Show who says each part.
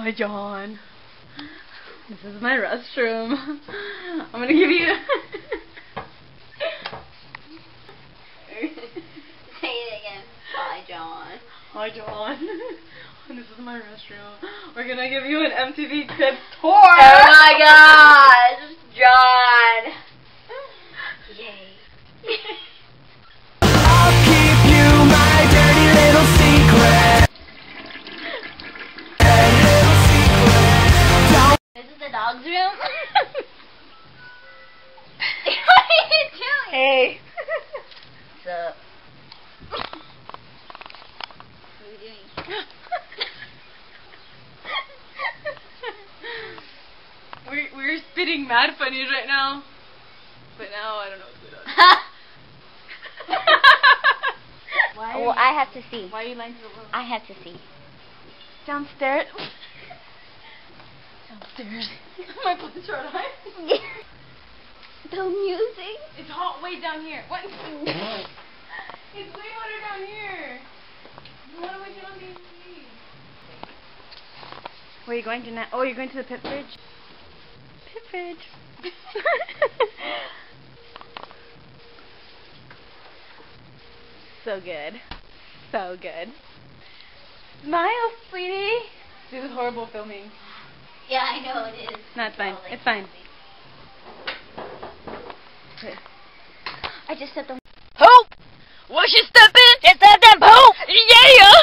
Speaker 1: Hi, John. This is my restroom. I'm gonna give you.
Speaker 2: Say it again. Hi, John.
Speaker 1: Hi, John. This is my restroom. We're gonna give you an MTV Cribs tour.
Speaker 2: Oh my gosh, John. Yay.
Speaker 3: I'll keep you my dirty little secret.
Speaker 2: This is the dog's room. What are you doing?
Speaker 1: Hey.
Speaker 2: What's up? What are you doing?
Speaker 1: We're spitting mad funnies right now, but now I don't know what's going on. Why?
Speaker 2: Well, I have to see.
Speaker 1: Why are you lying to the world?
Speaker 2: I have to see.
Speaker 1: Downstairs. Downstairs. My blood's short high.
Speaker 2: The music.
Speaker 1: It's hot way down here. What? It's way hotter down here. What do we do on TV? Where are you going to now? Oh, you're going to the pit fridge? Pit fridge. So good. So good. Smile, sweetie. This is horrible filming.
Speaker 2: Yeah, I know it is.
Speaker 1: No, it's fine.
Speaker 2: Totally.
Speaker 1: It's fine.
Speaker 2: I just stepped on.
Speaker 1: Who? Was she stepping? It's that damn poop! Yeah!